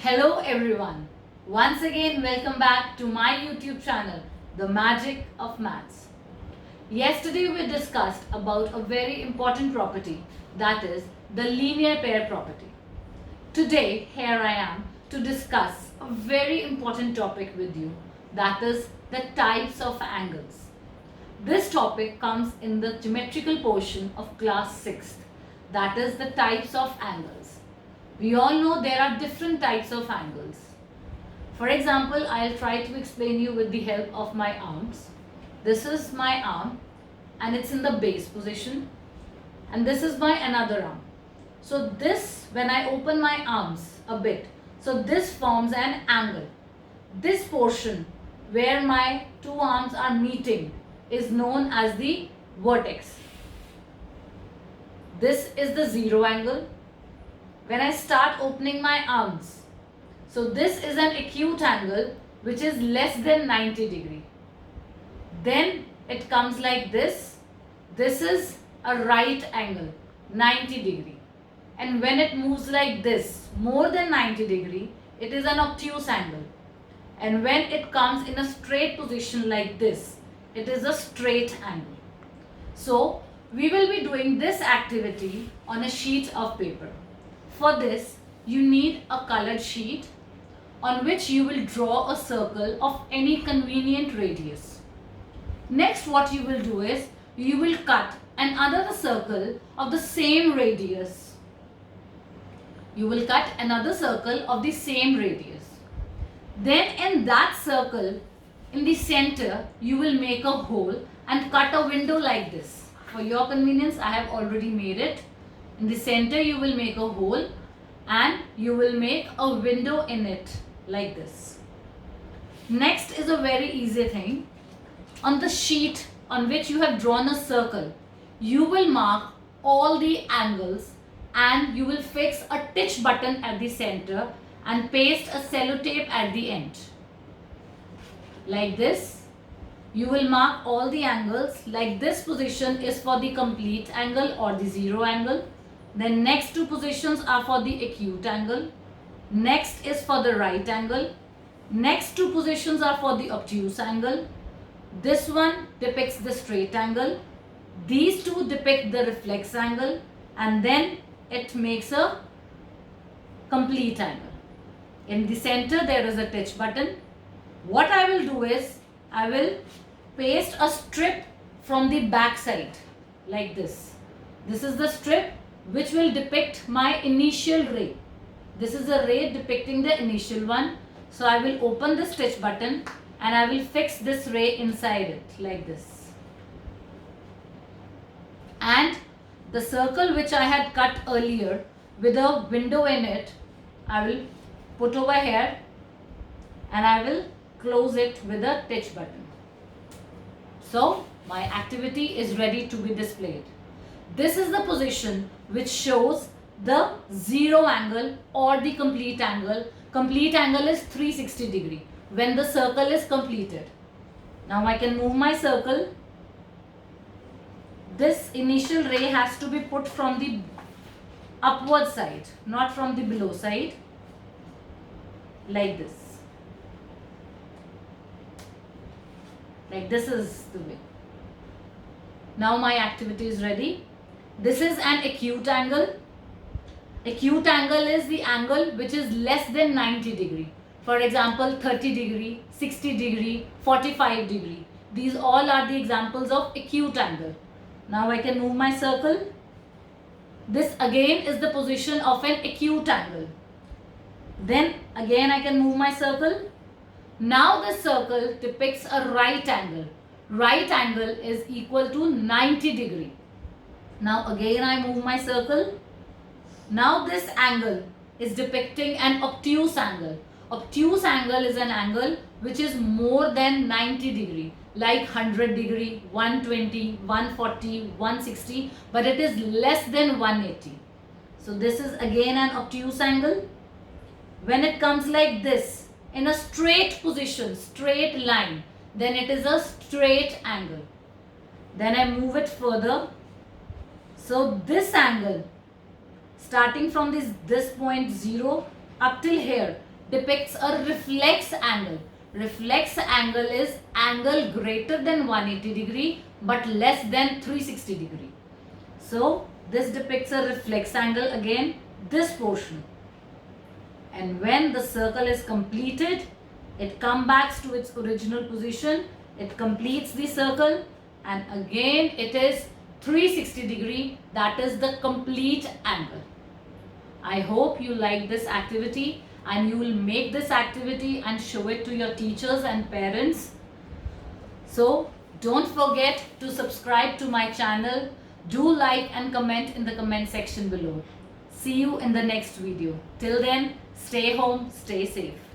Hello everyone. Once again welcome back to my YouTube channel, The Magic of Maths. Yesterday we discussed about a very important property, that is the linear pair property. Today here I am to discuss a very important topic with you, that is the types of angles. This topic comes in the geometrical portion of class 6th, that is the types of angles. We all know there are different types of angles. For example, I'll try to explain you with the help of my arms. This is my arm and it's in the base position, and this is my another arm. So this, when I open my arms a bit, so this forms an angle. This portion where my two arms are meeting is known as the vertex. This is the zero angle. When I start opening my arms, so this is an acute angle which is less than 90 degree. Then it comes like this. This is a right angle, 90 degree. And when it moves like this, more than 90 degree, it is an obtuse angle. And when it comes in a straight position like this, it is a straight angle. So we will be doing this activity on a sheet of paper. For this, you need a colored sheet on which you will draw a circle of any convenient radius. Next, what you will do is, you will cut another circle of the same radius. You will cut another circle of the same radius. Then in that circle, in the center, you will make a hole and cut a window like this. For your convenience, I have already made it. In the center you will make a hole and you will make a window in it like this. Next is a very easy thing. On the sheet on which you have drawn a circle, you will mark all the angles and you will fix a titch button at the center and paste a sellotape at the end. Like this. You will mark all the angles. Like this position is for the complete angle or the zero angle. Then next two positions are for the acute angle. Next is for the right angle. Next two positions are for the obtuse angle. This one depicts the straight angle. These two depict the reflex angle. And then it makes a complete angle. In the center there is a titch button. What I will do is, I will paste a strip from the back side like this. This is the strip which will depict my initial ray. This is a ray depicting the initial one. So I will open the stitch button and I will fix this ray inside it like this. And the circle which I had cut earlier with a window in it, I will put over here and I will close it with a titch button. So my activity is ready to be displayed. This is the position which shows the zero angle or the complete angle. Complete angle is 360 degree when the circle is completed. Now I can move my circle. This initial ray has to be put from the upward side, not from the below side, like this. Like this is the way. Now my activity is ready. This is an acute angle. Acute angle is the angle which is less than 90 degree. For example, 30 degree, 60 degree, 45 degree. These all are the examples of acute angle. Now I can move my circle. This again is the position of an acute angle. Then again I can move my circle. Now this circle depicts a right angle. Right angle is equal to 90 degree. Now again I move my circle. Now this angle is depicting an obtuse angle. Obtuse angle is an angle which is more than 90 degree, like 100 degree, 120, 140, 160, but it is less than 180. So this is again an obtuse angle. When it comes like this, in a straight position, straight line, then it is a straight angle. Then I move it further. So this angle, starting from this point 0 up till here, depicts a reflex angle. Reflex angle is angle greater than 180 degree but less than 360 degree. So this depicts a reflex angle, again this portion. And when the circle is completed, it comes back to its original position. It completes the circle and again it is 360 degree, that is the complete angle. I hope you like this activity and you will make this activity and show it to your teachers and parents. So don't forget to subscribe to my channel. Do like and comment in the comment section below. See you in the next video. Till then, stay home, stay safe.